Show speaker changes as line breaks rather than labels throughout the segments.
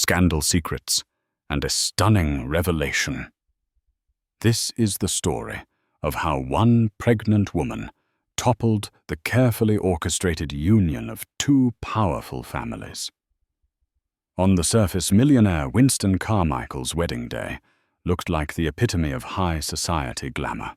scandal secrets, and a stunning revelation. This is the story of how one pregnant woman toppled the carefully orchestrated union of two powerful families. On the surface, millionaire Winston Carmichael's wedding day looked like the epitome of high society glamour.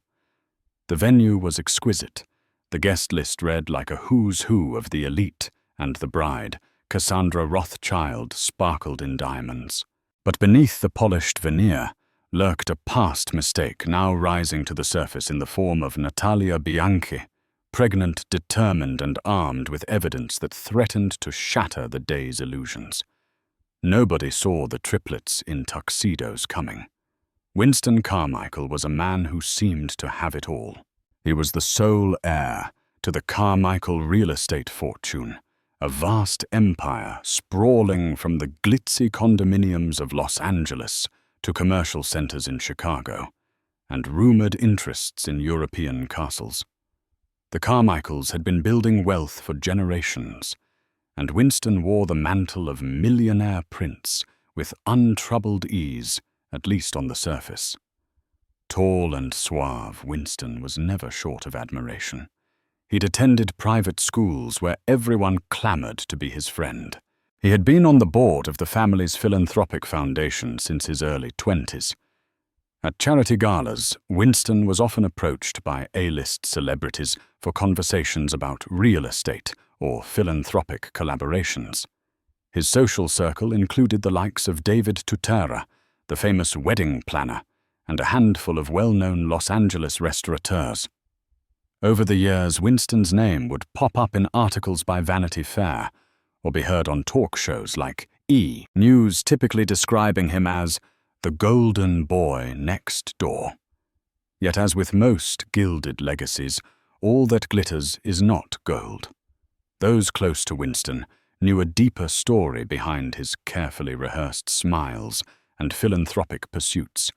The venue was exquisite. The guest list read like a who's who of the elite, and the bride, Cassandra Rothchild, sparkled in diamonds. But beneath the polished veneer lurked a past mistake now rising to the surface in the form of Natalia Bianchi, pregnant, determined, and armed with evidence that threatened to shatter the day's illusions. Nobody saw the triplets in tuxedos coming. Winston Carmichael was a man who seemed to have it all. He was the sole heir to the Carmichael real estate fortune, a vast empire sprawling from the glitzy condominiums of Los Angeles to commercial centers in Chicago, and rumored interests in European castles. The Carmichaels had been building wealth for generations, and Winston wore the mantle of millionaire prince with untroubled ease, at least on the surface. Tall and suave, Winston was never short of admiration. He'd attended private schools where everyone clamored to be his friend. He had been on the board of the family's philanthropic foundation since his early 20s. At charity galas, Winston was often approached by A-list celebrities for conversations about real estate or philanthropic collaborations. His social circle included the likes of David Tutera, the famous wedding planner, and a handful of well-known Los Angeles restaurateurs. Over the years, Winston's name would pop up in articles by Vanity Fair or be heard on talk shows like E! News, typically describing him as the golden boy next door. Yet as with most gilded legacies, all that glitters is not gold. Those close to Winston knew a deeper story behind his carefully rehearsed smiles and philanthropic pursuits.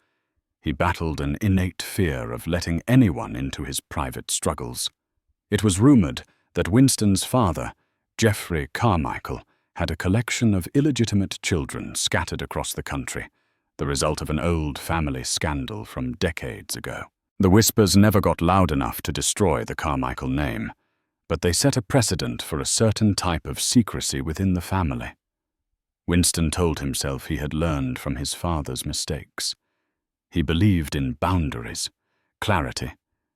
He battled an innate fear of letting anyone into his private struggles. It was rumored that Winston's father, Jeffrey Carmichael, had a collection of illegitimate children scattered across the country, the result of an old family scandal from decades ago. The whispers never got loud enough to destroy the Carmichael name, but they set a precedent for a certain type of secrecy within the family. Winston told himself he had learned from his father's mistakes. He believed in boundaries, clarity,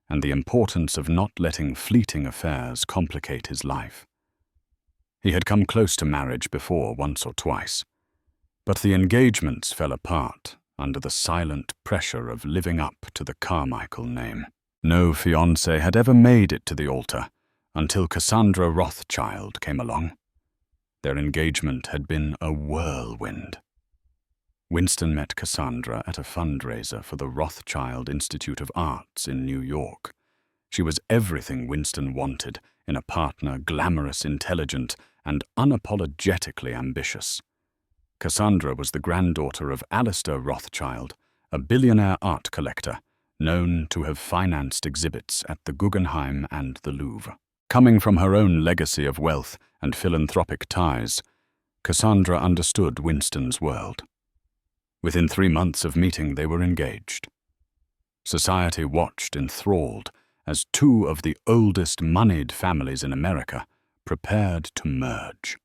and the importance of not letting fleeting affairs complicate his life. He had come close to marriage before once or twice, but the engagements fell apart under the silent pressure of living up to the Carmichael name. No fiancé had ever made it to the altar until Cassandra Rothchild came along. Their engagement had been a whirlwind. Winston met Cassandra at a fundraiser for the Rothschild Institute of Arts in New York. She was everything Winston wanted in a partner, glamorous, intelligent, and unapologetically ambitious. Cassandra was the granddaughter of Alistair Rothchild, a billionaire art collector, known to have financed exhibits at the Guggenheim and the Louvre. Coming from her own legacy of wealth and philanthropic ties, Cassandra understood Winston's world. Within 3 months of meeting, they were engaged. Society watched enthralled as two of the oldest moneyed families in America prepared to merge.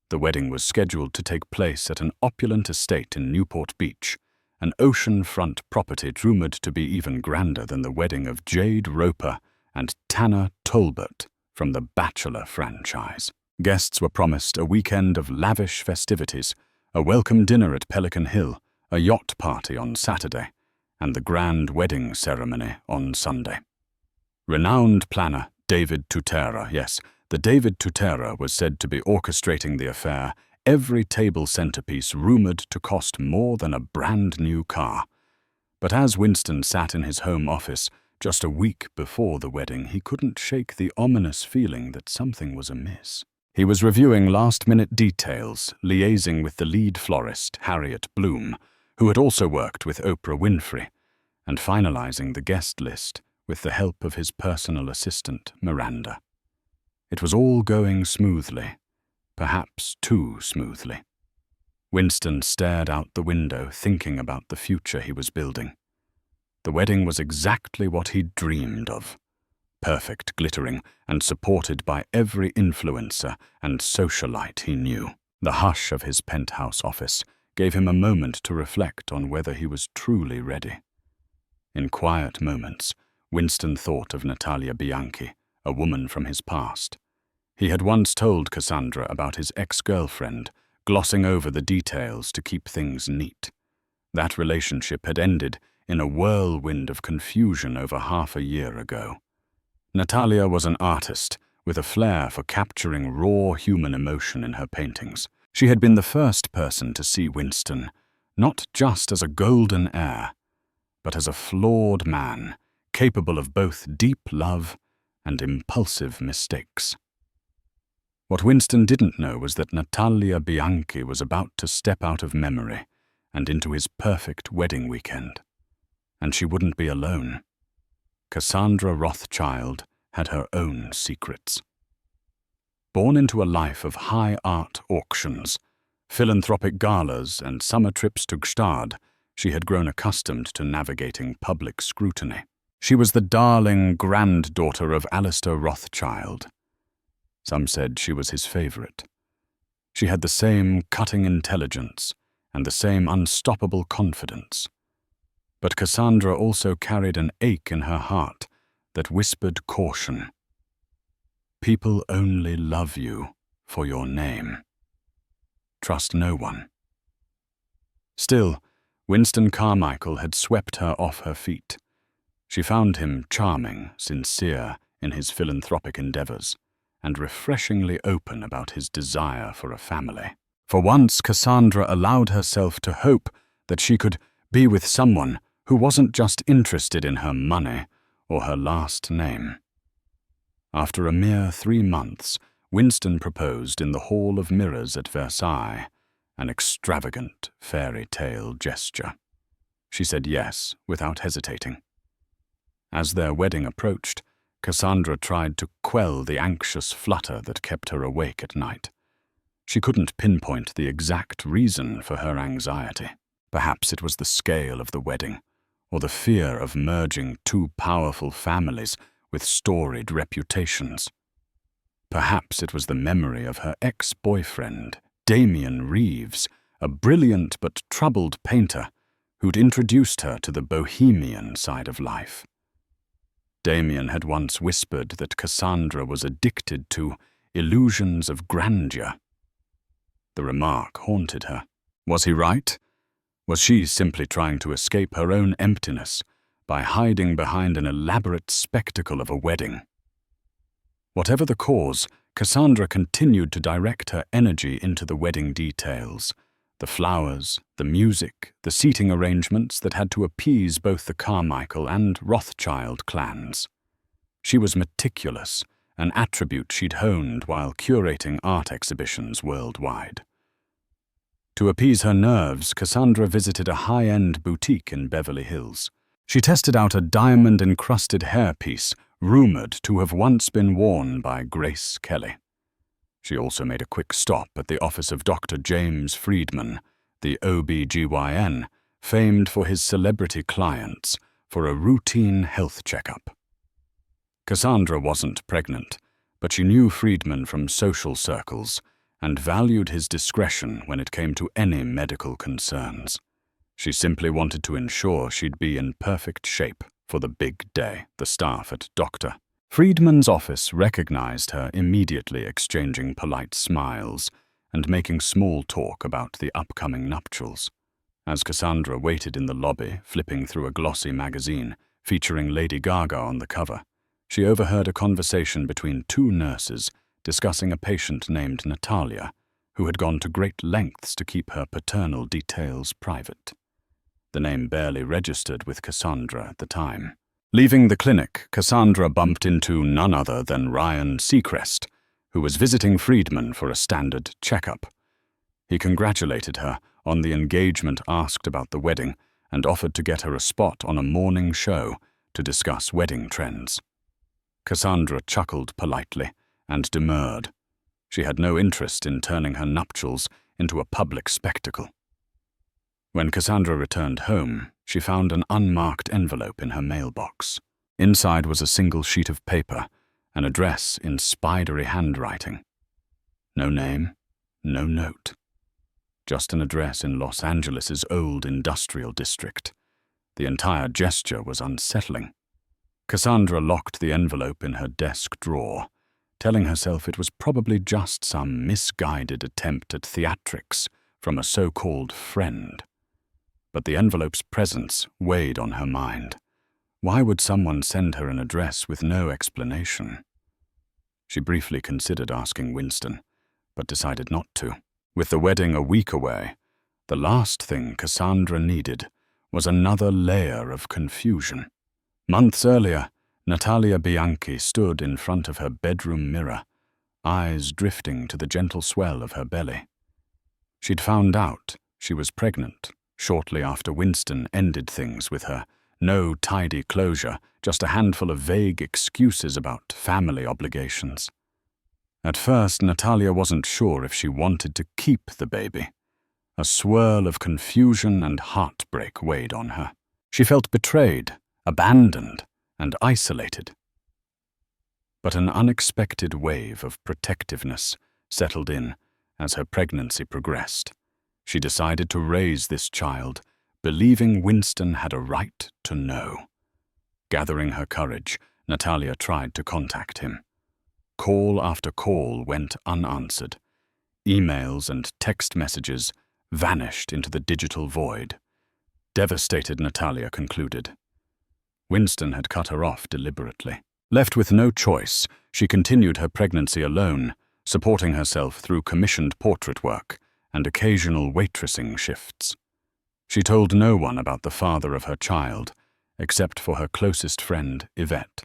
The wedding was scheduled to take place at an opulent estate in Newport Beach, an oceanfront property rumored to be even grander than the wedding of Jade Roper and Tanner Tolbert from the Bachelor franchise. Guests were promised a weekend of lavish festivities, a welcome dinner at Pelican Hill, a yacht party on Saturday, and the grand wedding ceremony on Sunday. Renowned planner David Tutera, yes, the David Tutera was said to be orchestrating the affair, every table centerpiece rumored to cost more than a brand new car. But as Winston sat in his home office just a week before the wedding, he couldn't shake the ominous feeling that something was amiss. He was reviewing last-minute details, liaising with the lead florist, Harriet Bloom, who had also worked with Oprah Winfrey, and finalizing the guest list with the help of his personal assistant, Miranda. It was all going smoothly, perhaps too smoothly. Winston stared out the window, thinking about the future he was building. The wedding was exactly what he'd dreamed of. Perfect, glittering, and supported by every influencer and socialite he knew. The hush of his penthouse office gave him a moment to reflect on whether he was truly ready. In quiet moments, Winston thought of Natalia Bianchi, a woman from his past. He had once told Cassandra about his ex-girlfriend, glossing over the details to keep things neat. That relationship had ended in a whirlwind of confusion over half a year ago. Natalia was an artist with a flair for capturing raw human emotion in her paintings. She had been the first person to see Winston, not just as a golden heir, but as a flawed man, capable of both deep love and impulsive mistakes. What Winston didn't know was that Natalia Bianchi was about to step out of memory and into his perfect wedding weekend. And she wouldn't be alone. Cassandra Rothchild had her own secrets. Born into a life of high art auctions, philanthropic galas, and summer trips to Gstaad, she had grown accustomed to navigating public scrutiny. She was the darling granddaughter of Alistair Rothchild. Some said she was his favorite. She had the same cutting intelligence and the same unstoppable confidence. But Cassandra also carried an ache in her heart that whispered caution. People only love you for your name. Trust no one. Still, Winston Carmichael had swept her off her feet. She found him charming, sincere in his philanthropic endeavors, and refreshingly open about his desire for a family. For once, Cassandra allowed herself to hope that she could be with someone who wasn't just interested in her money or her last name. After a mere 3 months, Winston proposed in the Hall of Mirrors at Versailles, an extravagant fairy tale gesture. She said yes without hesitating. As their wedding approached, Cassandra tried to quell the anxious flutter that kept her awake at night. She couldn't pinpoint the exact reason for her anxiety. Perhaps it was the scale of the wedding, or the fear of merging 2 powerful families with storied reputations. Perhaps it was the memory of her ex-boyfriend, Damien Reeves, a brilliant but troubled painter who'd introduced her to the bohemian side of life. Damien had once whispered that Cassandra was addicted to illusions of grandeur. The remark haunted her. Was he right? Was she simply trying to escape her own emptiness by hiding behind an elaborate spectacle of a wedding? Whatever the cause, Cassandra continued to direct her energy into the wedding details, the flowers, the music, the seating arrangements that had to appease both the Carmichael and Rothchild clans. She was meticulous, an attribute she'd honed while curating art exhibitions worldwide. To appease her nerves, Cassandra visited a high-end boutique in Beverly Hills. She tested out a diamond-encrusted hairpiece rumored to have once been worn by Grace Kelly. She also made a quick stop at the office of Dr. James Friedman, the OB-GYN, famed for his celebrity clients, for a routine health checkup. Cassandra wasn't pregnant, but she knew Friedman from social circles and valued his discretion when it came to any medical concerns. She simply wanted to ensure she'd be in perfect shape for the big day. The staff at Dr. Friedman's office recognized her immediately, exchanging polite smiles and making small talk about the upcoming nuptials. As Cassandra waited in the lobby, flipping through a glossy magazine featuring Lady Gaga on the cover, she overheard a conversation between 2 nurses discussing a patient named Natalia, who had gone to great lengths to keep her paternal details private. The name barely registered with Cassandra at the time. Leaving the clinic, Cassandra bumped into none other than Ryan Seacrest, who was visiting Friedman for a standard checkup. He congratulated her on the engagement, asked about the wedding, and offered to get her a spot on a morning show to discuss wedding trends. Cassandra chuckled politely and demurred. She had no interest in turning her nuptials into a public spectacle. When Cassandra returned home, she found an unmarked envelope in her mailbox. Inside was a single sheet of paper, an address in spidery handwriting. No name, no note. Just an address in Los Angeles' old industrial district. The entire gesture was unsettling. Cassandra locked the envelope in her desk drawer, telling herself it was probably just some misguided attempt at theatrics from a so-called friend. But the envelope's presence weighed on her mind. Why would someone send her an address with no explanation? She briefly considered asking Winston, but decided not to. With the wedding a week away, the last thing Cassandra needed was another layer of confusion. Months earlier, Natalia Bianchi stood in front of her bedroom mirror, eyes drifting to the gentle swell of her belly. She'd found out she was pregnant shortly after Winston ended things with her. No tidy closure, just a handful of vague excuses about family obligations. At first, Natalia wasn't sure if she wanted to keep the baby. A swirl of confusion and heartbreak weighed on her. She felt betrayed, abandoned, and isolated. But an unexpected wave of protectiveness settled in as her pregnancy progressed. She decided to raise this child, believing Winston had a right to know. Gathering her courage, Natalia tried to contact him. Call after call went unanswered. Emails and text messages vanished into the digital void. Devastated, Natalia concluded. Winston had cut her off deliberately. Left with no choice, she continued her pregnancy alone, supporting herself through commissioned portrait work and occasional waitressing shifts. She told no one about the father of her child, except for her closest friend, Yvette,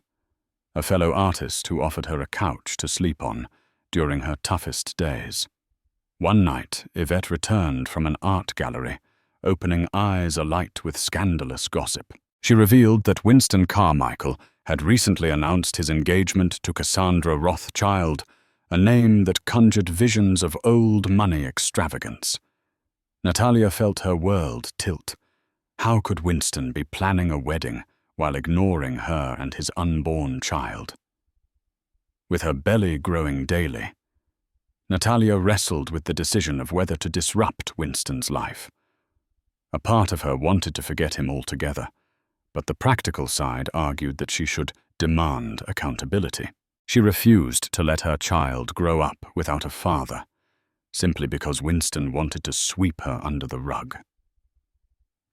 a fellow artist who offered her a couch to sleep on during her toughest days. One night, Yvette returned from an art gallery, opening eyes alight with scandalous gossip. She revealed that Winston Carmichael had recently announced his engagement to Cassandra Rothchild, a name that conjured visions of old money extravagance. Natalia felt her world tilt. How could Winston be planning a wedding while ignoring her and his unborn child? With her belly growing daily, Natalia wrestled with the decision of whether to disrupt Winston's life. A part of her wanted to forget him altogether, but the practical side argued that she should demand accountability. She refused to let her child grow up without a father, simply because Winston wanted to sweep her under the rug.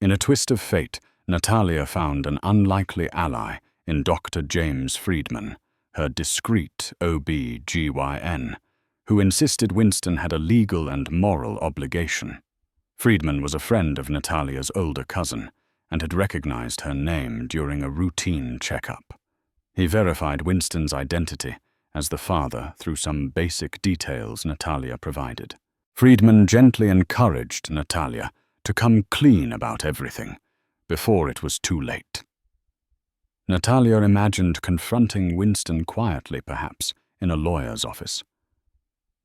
In a twist of fate, Natalia found an unlikely ally in Dr. James Friedman, her discreet OB-GYN, who insisted Winston had a legal and moral obligation. Friedman was a friend of Natalia's older cousin and had recognized her name during a routine checkup. He verified Winston's identity as the father through some basic details Natalia provided. Friedman gently encouraged Natalia to come clean about everything before it was too late. Natalia imagined confronting Winston quietly, perhaps, in a lawyer's office.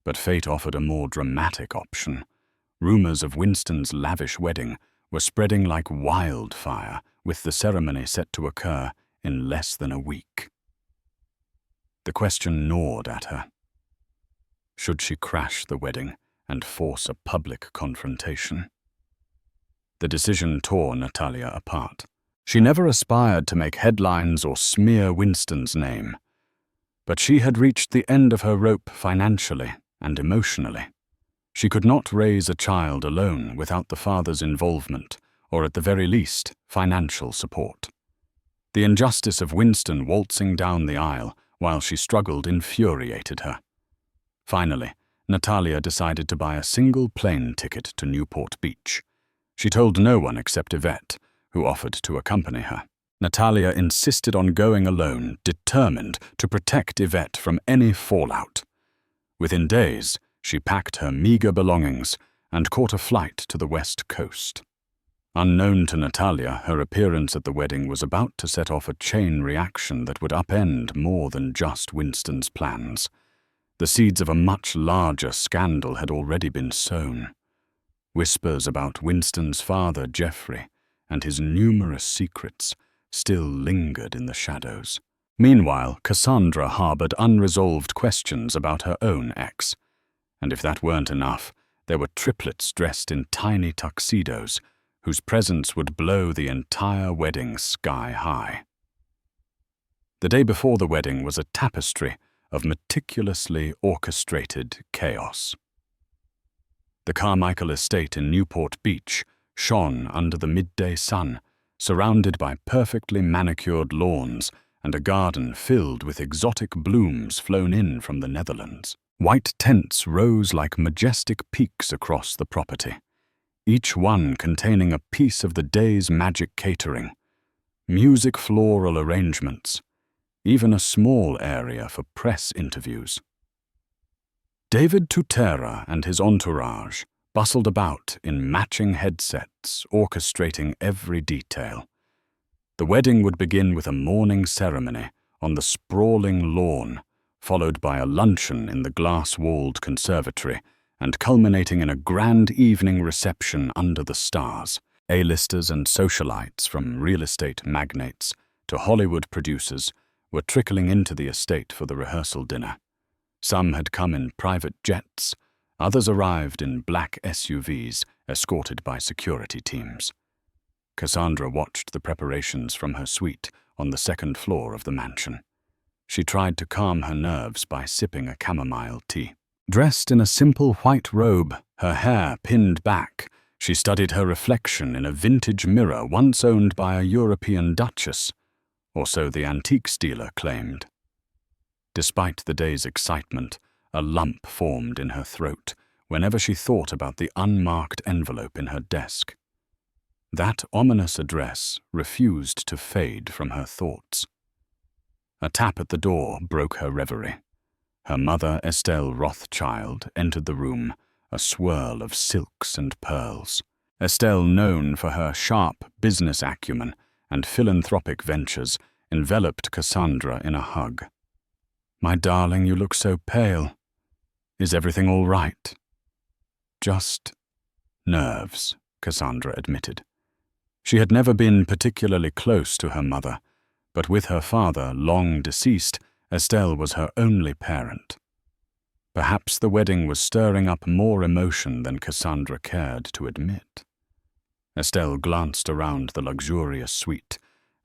But fate offered a more dramatic option. Rumors of Winston's lavish wedding were spreading like wildfire, with the ceremony set to occur in less than a week. The question gnawed at her. Should she crash the wedding and force a public confrontation? The decision tore Natalia apart. She never aspired to make headlines or smear Winston's name, but she had reached the end of her rope financially and emotionally. She could not raise a child alone without the father's involvement, or at the very least, financial support. The injustice of Winston waltzing down the aisle while she struggled infuriated her. Finally, Natalia decided to buy a single plane ticket to Newport Beach. She told no one except Yvette, who offered to accompany her. Natalia insisted on going alone, determined to protect Yvette from any fallout. Within days, she packed her meager belongings and caught a flight to the West Coast. Unknown to Natalia, her appearance at the wedding was about to set off a chain reaction that would upend more than just Winston's plans. The seeds of a much larger scandal had already been sown. Whispers about Winston's father, Geoffrey, and his numerous secrets still lingered in the shadows. Meanwhile, Cassandra harbored unresolved questions about her own ex. And if that weren't enough, there were triplets dressed in tiny tuxedos, whose presence would blow the entire wedding sky high. The day before the wedding was a tapestry of meticulously orchestrated chaos. The Carmichael estate in Newport Beach shone under the midday sun, surrounded by perfectly manicured lawns and a garden filled with exotic blooms flown in from the Netherlands. White tents rose like majestic peaks across the property, each one containing a piece of the day's magic catering, music floral arrangements, even a small area for press interviews. David Tutera and his entourage bustled about in matching headsets, orchestrating every detail. The wedding would begin with a morning ceremony on the sprawling lawn, followed by a luncheon in the glass-walled conservatory, and culminating in a grand evening reception under the stars. A-listers and socialites, from real estate magnates to Hollywood producers, were trickling into the estate for the rehearsal dinner. Some had come in private jets, others arrived in black SUVs escorted by security teams. Cassandra watched the preparations from her suite on the second floor of the mansion. She tried to calm her nerves by sipping a chamomile tea. Dressed in a simple white robe, her hair pinned back, she studied her reflection in a vintage mirror once owned by a European duchess, or so the antiques dealer claimed. Despite the day's excitement, a lump formed in her throat whenever she thought about the unmarked envelope in her desk. That ominous address refused to fade from her thoughts. A tap at the door broke her reverie. Her mother, Estelle Rothchild, entered the room, a swirl of silks and pearls. Estelle, known for her sharp business acumen and philanthropic ventures, enveloped Cassandra in a hug. "My darling, you look so pale. Is everything all right?" "Just nerves," Cassandra admitted. She had never been particularly close to her mother, but with her father long deceased, Estelle was her only parent. Perhaps the wedding was stirring up more emotion than Cassandra cared to admit. Estelle glanced around the luxurious suite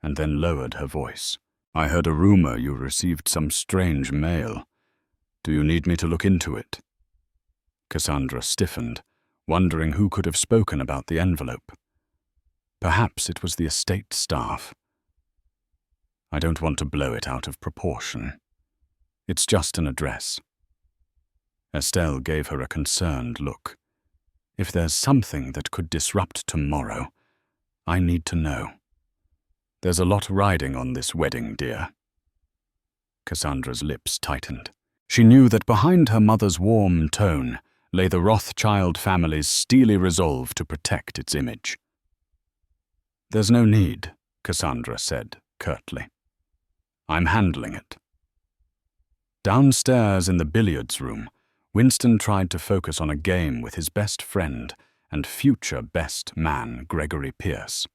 and then lowered her voice. "I heard a rumor you received some strange mail. Do you need me to look into it?" Cassandra stiffened, wondering who could have spoken about the envelope. Perhaps it was the estate staff. "I don't want to blow it out of proportion. It's just an address." Estelle gave her a concerned look. "If there's something that could disrupt tomorrow, I need to know. There's a lot riding on this wedding, dear." Cassandra's lips tightened. She knew that behind her mother's warm tone lay the Rothschild family's steely resolve to protect its image. "There's no need," Cassandra said curtly. "I'm handling it." Downstairs in the billiards room, Winston tried to focus on a game with his best friend and future best man, Gregory Pierce.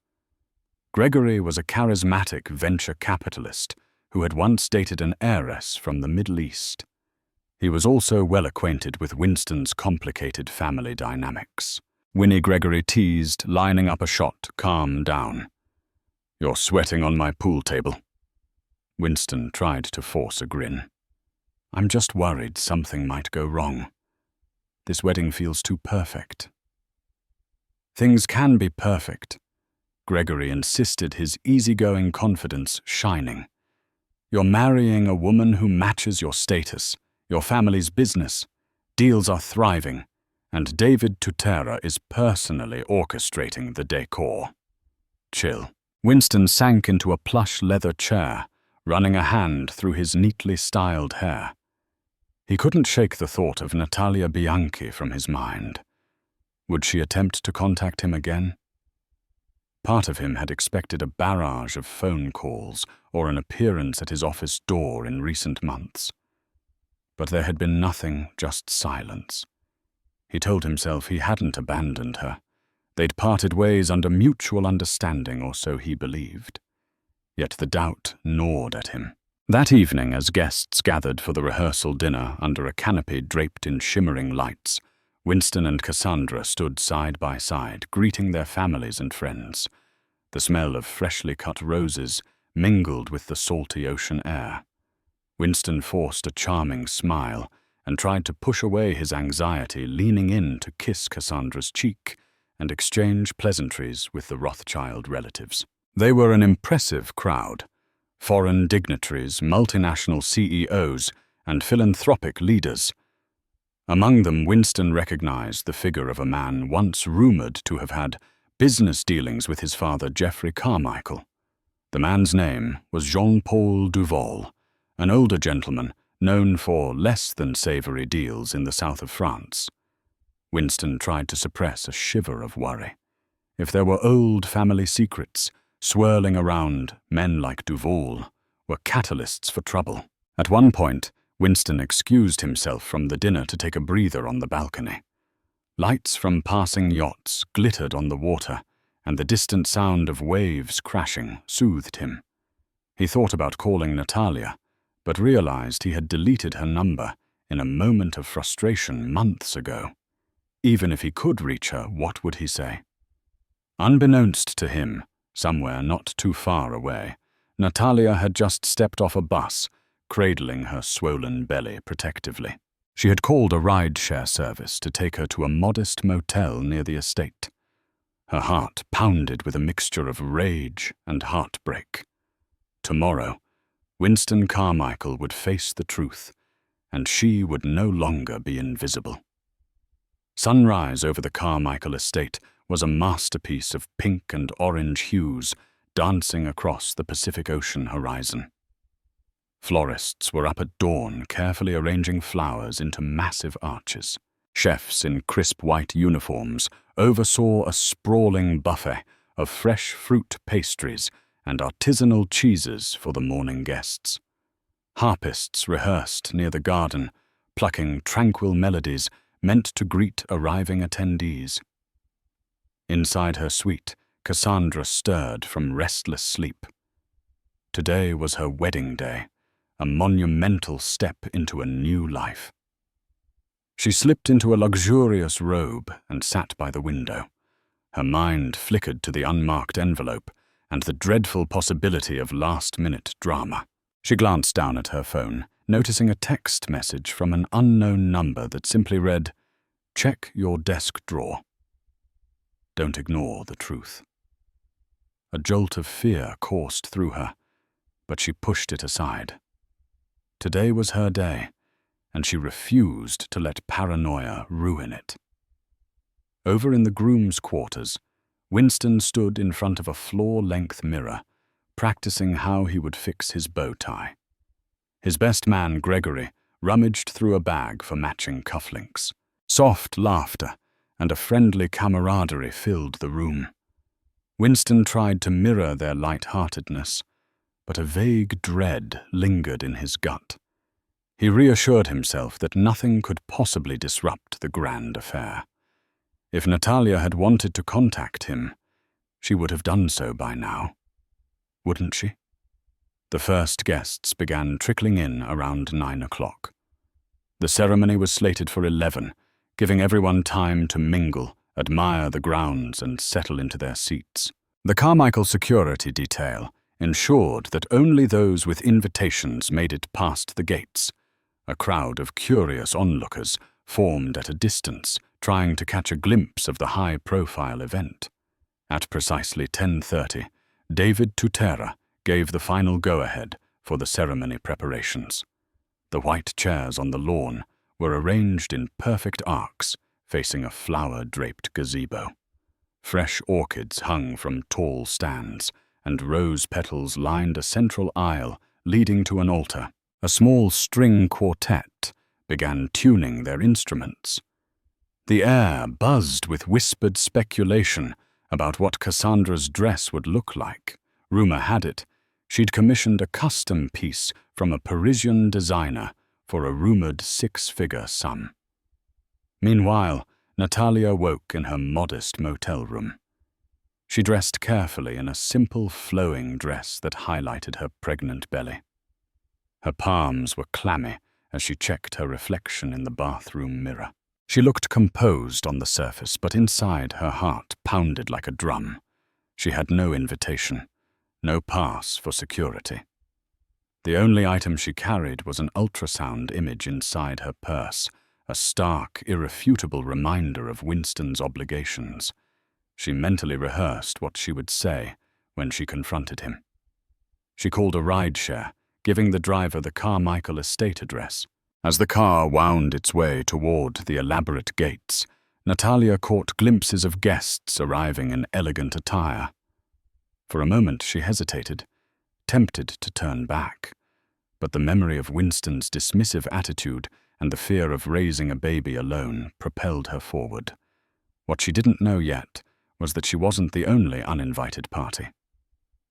Gregory was a charismatic venture capitalist who had once dated an heiress from the Middle East. He was also well acquainted with Winston's complicated family dynamics. Winnie, Gregory teased, lining up a shot to calm down. "You're sweating on my pool table." Winston tried to force a grin. "I'm just worried something might go wrong. This wedding feels too perfect." "Things can be perfect," Gregory insisted, his easygoing confidence shining. "You're marrying a woman who matches your status, your family's business. Deals are thriving, and David Tutera is personally orchestrating the decor." "Chill." Winston sank into a plush leather chair, running a hand through his neatly styled hair. He couldn't shake the thought of Natalia Bianchi from his mind. Would she attempt to contact him again? Part of him had expected a barrage of phone calls or an appearance at his office door in recent months. But there had been nothing, just silence. He told himself he hadn't abandoned her. They'd parted ways under mutual understanding, or so he believed. Yet the doubt gnawed at him. That evening, as guests gathered for the rehearsal dinner under a canopy draped in shimmering lights, Winston and Cassandra stood side by side, greeting their families and friends. The smell of freshly cut roses mingled with the salty ocean air. Winston forced a charming smile and tried to push away his anxiety, leaning in to kiss Cassandra's cheek and exchange pleasantries with the Rothchild relatives. They were an impressive crowd. Foreign dignitaries, multinational CEOs, and philanthropic leaders. Among them, Winston recognized the figure of a man once rumored to have had business dealings with his father, Geoffrey Carmichael. The man's name was Jean-Paul Duval, an older gentleman known for less than savory deals in the south of France. Winston tried to suppress a shiver of worry. If there were old family secrets swirling around, men like Duval were catalysts for trouble. At one point, Winston excused himself from the dinner to take a breather on the balcony. Lights from passing yachts glittered on the water, and the distant sound of waves crashing soothed him. He thought about calling Natalia, but realized he had deleted her number in a moment of frustration months ago. Even if he could reach her, what would he say? Unbeknownst to him, somewhere not too far away, Natalia had just stepped off a bus, cradling her swollen belly protectively. She had called a ride-share service to take her to a modest motel near the estate. Her heart pounded with a mixture of rage and heartbreak. Tomorrow, Winston Carmichael would face the truth, and she would no longer be invisible. Sunrise over the Carmichael estate was a masterpiece of pink and orange hues dancing across the Pacific Ocean horizon. Florists were up at dawn carefully arranging flowers into massive arches. Chefs in crisp white uniforms oversaw a sprawling buffet of fresh fruit pastries and artisanal cheeses for the morning guests. Harpists rehearsed near the garden, plucking tranquil melodies meant to greet arriving attendees. Inside her suite, Cassandra stirred from restless sleep. Today was her wedding day, a monumental step into a new life. She slipped into a luxurious robe and sat by the window. Her mind flickered to the unmarked envelope and the dreadful possibility of last-minute drama. She glanced down at her phone, noticing a text message from an unknown number that simply read, "Check your desk drawer. Don't ignore the truth." A jolt of fear coursed through her, but she pushed it aside. Today was her day, and she refused to let paranoia ruin it. Over in the groom's quarters, Winston stood in front of a floor-length mirror, practicing how he would fix his bow tie. His best man, Gregory, rummaged through a bag for matching cufflinks. Soft laughter and a friendly camaraderie filled the room. Winston tried to mirror their light-heartedness, but a vague dread lingered in his gut. He reassured himself that nothing could possibly disrupt the grand affair. If Natalia had wanted to contact him, she would have done so by now. Wouldn't she? The first guests began trickling in around 9 o'clock. The ceremony was slated for 11, giving everyone time to mingle, admire the grounds, and settle into their seats. The Carmichael security detail ensured that only those with invitations made it past the gates. A crowd of curious onlookers formed at a distance, trying to catch a glimpse of the high-profile event. At precisely 10:30, David Tutera gave the final go-ahead for the ceremony preparations. The white chairs on the lawn were arranged in perfect arcs, facing a flower-draped gazebo. Fresh orchids hung from tall stands, and rose petals lined a central aisle leading to an altar. A small string quartet began tuning their instruments. The air buzzed with whispered speculation about what Cassandra's dress would look like. Rumor had it, she'd commissioned a custom piece from a Parisian designer for a rumored 6-figure sum. Meanwhile, Natalia woke in her modest motel room. She dressed carefully in a simple, flowing dress that highlighted her pregnant belly. Her palms were clammy as she checked her reflection in the bathroom mirror. She looked composed on the surface, but inside her heart pounded like a drum. She had no invitation, no pass for security. The only item she carried was an ultrasound image inside her purse, a stark, irrefutable reminder of Winston's obligations. She mentally rehearsed what she would say when she confronted him. She called a rideshare, giving the driver the Carmichael estate address. As the car wound its way toward the elaborate gates, Natalia caught glimpses of guests arriving in elegant attire. For a moment she hesitated, tempted to turn back, but the memory of Winston's dismissive attitude and the fear of raising a baby alone propelled her forward. What she didn't know yet was that she wasn't the only uninvited party.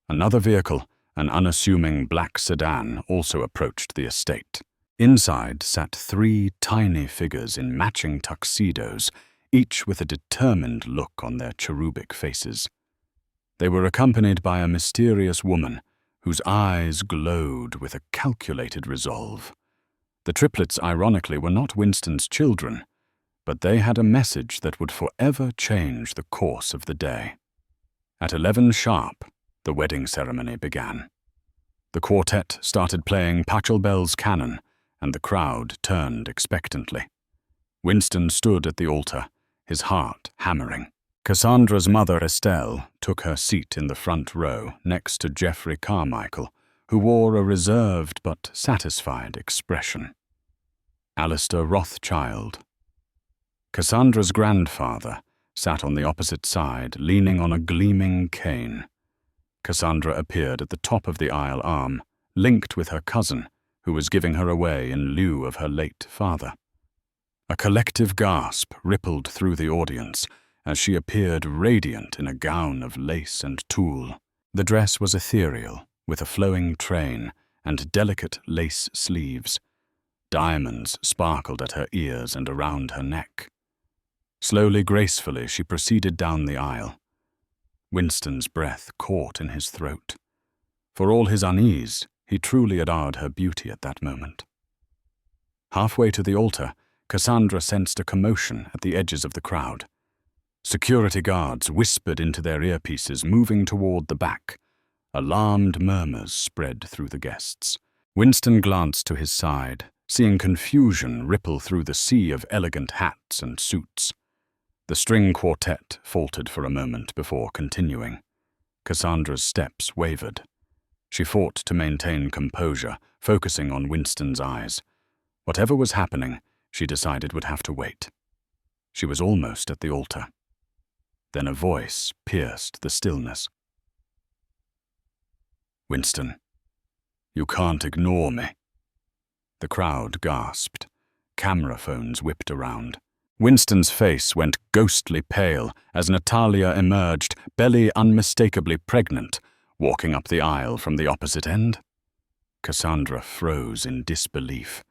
Another vehicle, an unassuming black sedan, also approached the estate. Inside sat 3 tiny figures in matching tuxedos, each with a determined look on their cherubic faces. They were accompanied by a mysterious woman whose eyes glowed with a calculated resolve. The triplets, ironically, were not Winston's children, but they had a message that would forever change the course of the day. At 11 sharp, the wedding ceremony began. The quartet started playing Pachelbel's canon, and the crowd turned expectantly. Winston stood at the altar, his heart hammering. Cassandra's mother, Estelle, took her seat in the front row next to Geoffrey Carmichael, who wore a reserved but satisfied expression. Alistair Rothchild. Cassandra's grandfather sat on the opposite side, leaning on a gleaming cane. Cassandra appeared at the top of the aisle arm, linked with her cousin, who was giving her away in lieu of her late father. A collective gasp rippled through the audience as she appeared radiant in a gown of lace and tulle. The dress was ethereal, with a flowing train and delicate lace sleeves. Diamonds sparkled at her ears and around her neck. Slowly, gracefully, she proceeded down the aisle. Winston's breath caught in his throat. For all his unease, he truly adored her beauty at that moment. Halfway to the altar, Cassandra sensed a commotion at the edges of the crowd. Security guards whispered into their earpieces, moving toward the back. Alarmed murmurs spread through the guests. Winston glanced to his side, seeing confusion ripple through the sea of elegant hats and suits. The string quartet faltered for a moment before continuing. Cassandra's steps wavered. She fought to maintain composure, focusing on Winston's eyes. Whatever was happening, she decided would have to wait. She was almost at the altar. Then a voice pierced the stillness. "Winston, you can't ignore me." The crowd gasped. Camera phones whipped around. Winston's face went ghostly pale as Natalia emerged, belly unmistakably pregnant, walking up the aisle from the opposite end. Cassandra froze in disbelief.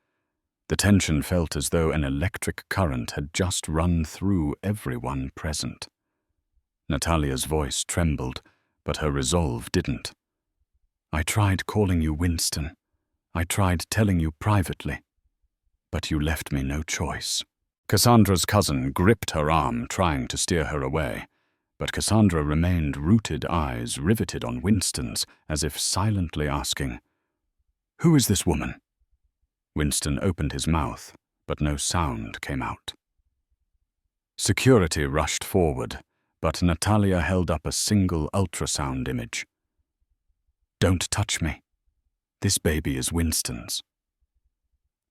The tension felt as though an electric current had just run through everyone present. Natalia's voice trembled, but her resolve didn't. "I tried calling you Winston. I tried telling you privately, but you left me no choice." Cassandra's cousin gripped her arm, trying to steer her away, but Cassandra remained rooted, eyes riveted on Winston's, as if silently asking, "Who is this woman?" Winston opened his mouth, but no sound came out. Security rushed forward, but Natalia held up a single ultrasound image. "Don't touch me. This baby is Winston's."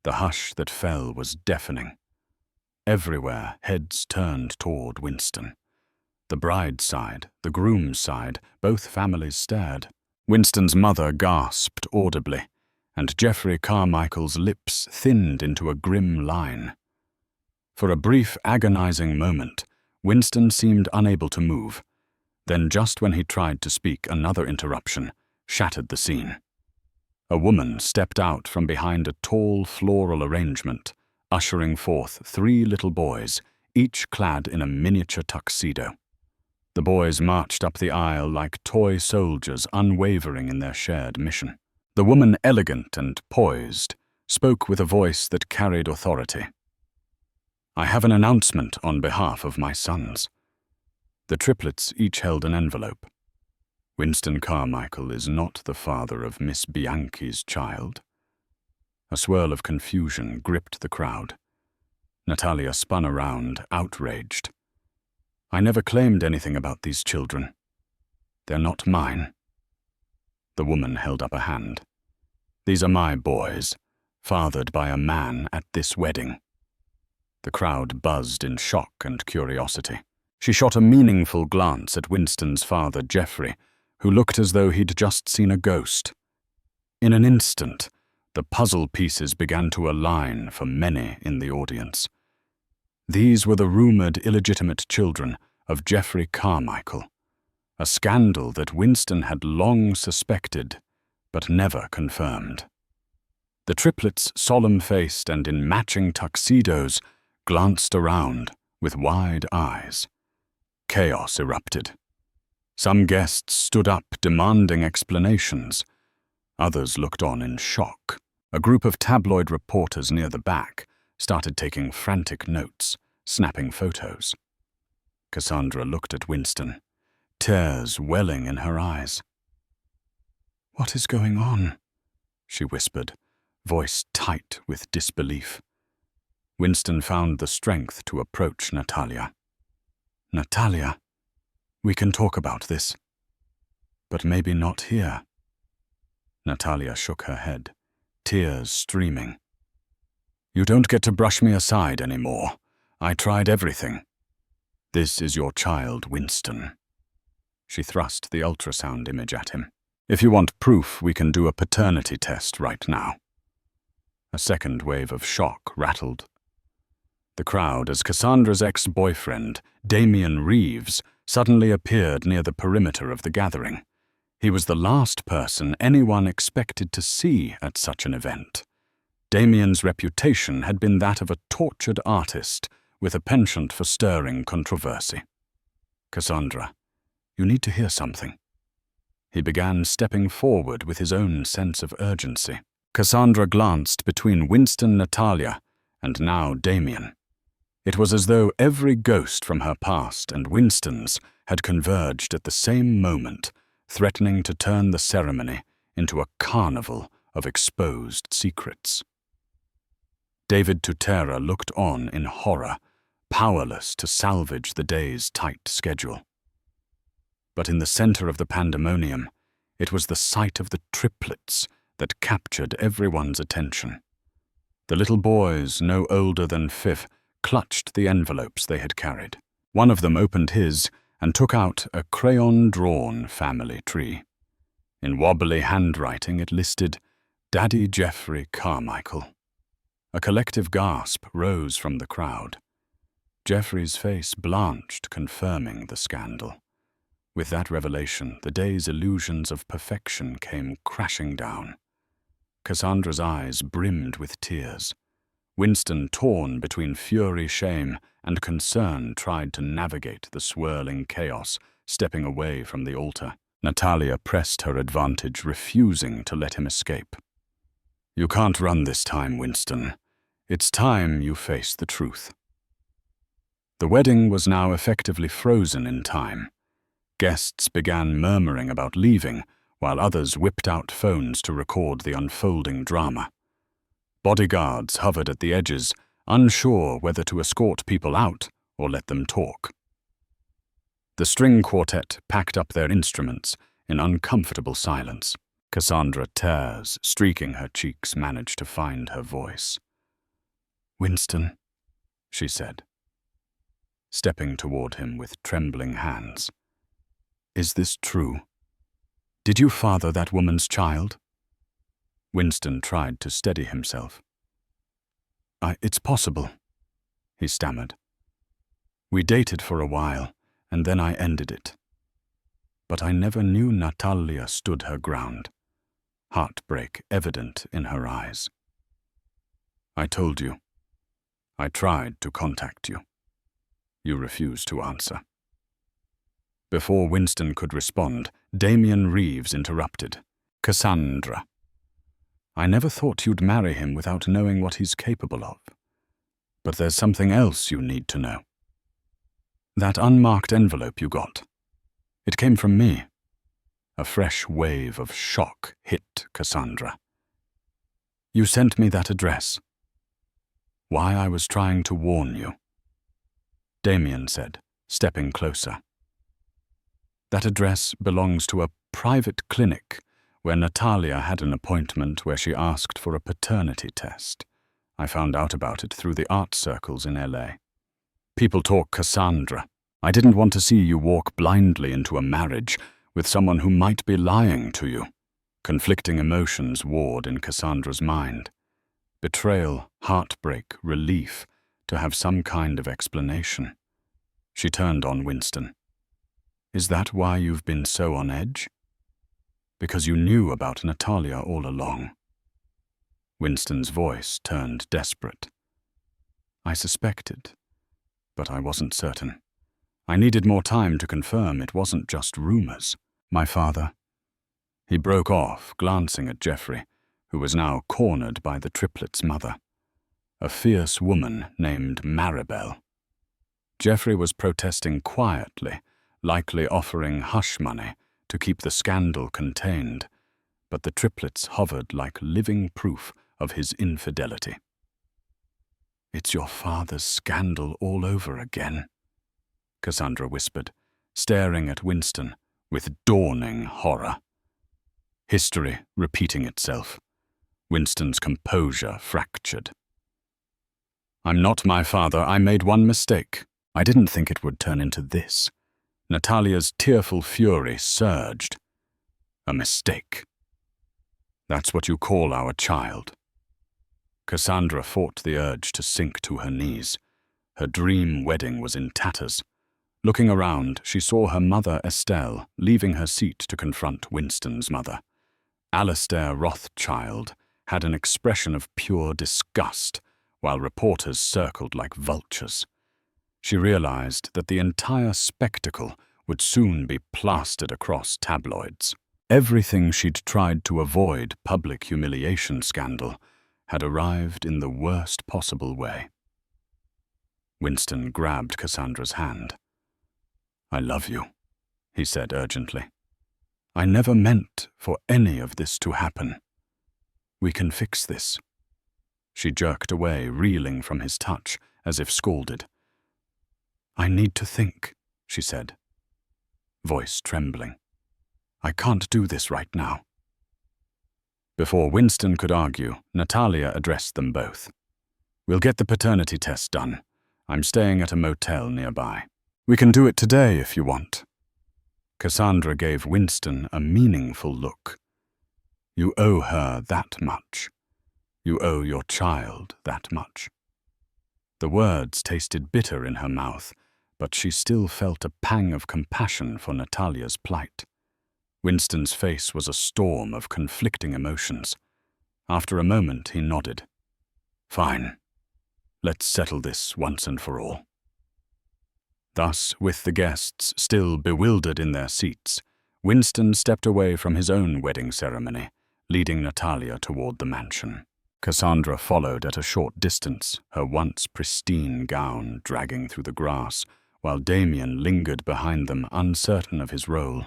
The hush that fell was deafening. Everywhere, heads turned toward Winston. The bride's side, the groom's side, both families stared. Winston's mother gasped audibly, and Geoffrey Carmichael's lips thinned into a grim line. For a brief, agonizing moment, Winston seemed unable to move. Then, just when he tried to speak, another interruption shattered the scene. A woman stepped out from behind a tall floral arrangement, ushering forth 3 little boys, each clad in a miniature tuxedo. The boys marched up the aisle like toy soldiers, unwavering in their shared mission. The woman, elegant and poised, spoke with a voice that carried authority. "I have an announcement on behalf of my sons." The triplets each held an envelope. "Winston Carmichael is not the father of Miss Bianchi's child." A swirl of confusion gripped the crowd. Natalia spun around, outraged. "I never claimed anything about these children. They're not mine." The woman held up a hand. "These are my boys, fathered by a man at this wedding." The crowd buzzed in shock and curiosity. She shot a meaningful glance at Winston's father, Jeffrey, who looked as though he'd just seen a ghost. In an instant, the puzzle pieces began to align for many in the audience. These were the rumored illegitimate children of Jeffrey Carmichael, a scandal that Winston had long suspected but never confirmed. The triplets, solemn-faced and in matching tuxedos, glanced around with wide eyes. Chaos erupted. Some guests stood up demanding explanations. Others looked on in shock. A group of tabloid reporters near the back started taking frantic notes, snapping photos. Cassandra looked at Winston, tears welling in her eyes. "What is going on?" she whispered, voice tight with disbelief. Winston found the strength to approach Natalia. "Natalia, we can talk about this, but maybe not here." Natalia shook her head, tears streaming. "You don't get to brush me aside anymore. I tried everything. This is your child, Winston." She thrust the ultrasound image at him. "If you want proof, we can do a paternity test right now." A second wave of shock rattled the crowd as Cassandra's ex-boyfriend, Damian Reeves, suddenly appeared near the perimeter of the gathering. He was the last person anyone expected to see at such an event. Damian's reputation had been that of a tortured artist with a penchant for stirring controversy. "Cassandra, you need to hear something." He began stepping forward with his own sense of urgency. Cassandra glanced between Winston, Natalia, and now Damian. It was as though every ghost from her past and Winston's had converged at the same moment, threatening to turn the ceremony into a carnival of exposed secrets. David Tutera looked on in horror, powerless to salvage the day's tight schedule. But in the center of the pandemonium, it was the sight of the triplets that captured everyone's attention. The little boys, no older than 5, clutched the envelopes they had carried. One of them opened his and took out a crayon-drawn family tree. In wobbly handwriting it listed, "Daddy Jeffrey Carmichael." A collective gasp rose from the crowd. Jeffrey's face blanched, confirming the scandal. With that revelation, the day's illusions of perfection came crashing down. Cassandra's eyes brimmed with tears. Winston, torn between fury, shame, and concern, tried to navigate the swirling chaos, stepping away from the altar. Natalia pressed her advantage, refusing to let him escape. "You can't run this time, Winston. It's time you face the truth." The wedding was now effectively frozen in time. Guests began murmuring about leaving, while others whipped out phones to record the unfolding drama. Bodyguards hovered at the edges, unsure whether to escort people out or let them talk. The string quartet packed up their instruments in uncomfortable silence. Cassandra, tears streaking her cheeks, managed to find her voice. "Winston," she said, stepping toward him with trembling hands. "Is this true? Did you father that woman's child?" Winston tried to steady himself. It's possible," he stammered. "We dated for a while, and then I ended it. But I never knew Natalia stood her ground, heartbreak evident in her eyes. I told you. I tried to contact you." You refuse to answer. Before Winston could respond, Damian Reeves interrupted. Cassandra. I never thought you'd marry him without knowing what he's capable of. But there's something else you need to know. That unmarked envelope you got. It came from me. A fresh wave of shock hit Cassandra. You sent me that address. Why I was trying to warn you. Damian said, stepping closer. That address belongs to a private clinic where Natalia had an appointment where she asked for a paternity test. I found out about it through the art circles in LA. People talk Cassandra. I didn't want to see you walk blindly into a marriage with someone who might be lying to you. Conflicting emotions warred in Cassandra's mind. Betrayal, heartbreak, relief, to have some kind of explanation. She turned on Winston. Is that why you've been so on edge? Because you knew about Natalia all along. Winston's voice turned desperate. I suspected, but I wasn't certain. I needed more time to confirm it wasn't just rumors. My father. He broke off, glancing at Jeffrey, who was now cornered by the triplets' mother, a fierce woman named Maribel. Jeffrey was protesting quietly, likely offering hush money to keep the scandal contained, but the triplets hovered like living proof of his infidelity. It's your father's scandal all over again, Cassandra whispered, staring at Winston with dawning horror. History repeating itself. Winston's composure fractured. I'm not my father. I made one mistake. I didn't think it would turn into this. Natalia's tearful fury surged. A mistake. That's what you call our child. Cassandra fought the urge to sink to her knees. Her dream wedding was in tatters. Looking around, she saw her mother Estelle leaving her seat to confront Winston's mother. Cassandra Rothchild had an expression of pure disgust, while reporters circled like vultures. She realized that the entire spectacle would soon be plastered across tabloids. Everything she'd tried to avoid public humiliation scandal had arrived in the worst possible way. Winston grabbed Cassandra's hand. I love you, he said urgently. I never meant for any of this to happen. We can fix this. She jerked away, reeling from his touch, as if scalded. I need to think, she said, voice trembling. I can't do this right now. Before Winston could argue, Natalia addressed them both. We'll get the paternity test done. I'm staying at a motel nearby. We can do it today if you want. Cassandra gave Winston a meaningful look. You owe her that much. You owe your child that much. The words tasted bitter in her mouth, but she still felt a pang of compassion for Natalia's plight. Winston's face was a storm of conflicting emotions. After a moment, he nodded. Fine. Let's settle this once and for all. Thus, with the guests still bewildered in their seats, Winston stepped away from his own wedding ceremony, leading Natalia toward the mansion. Cassandra followed at a short distance, her once pristine gown dragging through the grass, while Damian lingered behind them, uncertain of his role.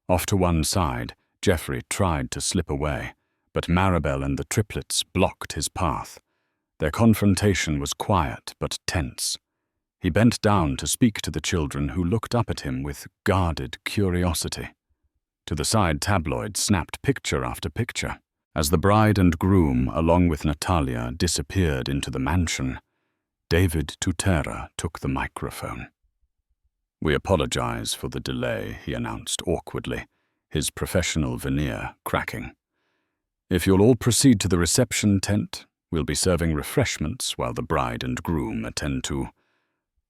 Off to one side, Jeffrey tried to slip away, but Maribel and the triplets blocked his path. Their confrontation was quiet but tense. He bent down to speak to the children, who looked up at him with guarded curiosity. To the side, tabloids snapped picture after picture. As the bride and groom, along with Natalia, disappeared into the mansion, David Tutera took the microphone. We apologize for the delay, he announced awkwardly, his professional veneer cracking. If you'll all proceed to the reception tent, we'll be serving refreshments while the bride and groom attend to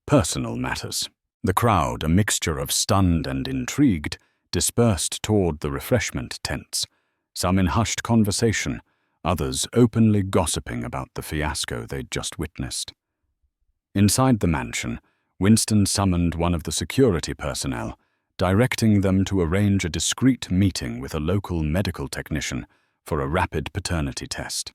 personal matters. The crowd, a mixture of stunned and intrigued, dispersed toward the refreshment tents, some in hushed conversation, others openly gossiping about the fiasco they'd just witnessed. Inside the mansion, Winston summoned one of the security personnel, directing them to arrange a discreet meeting with a local medical technician for a rapid paternity test.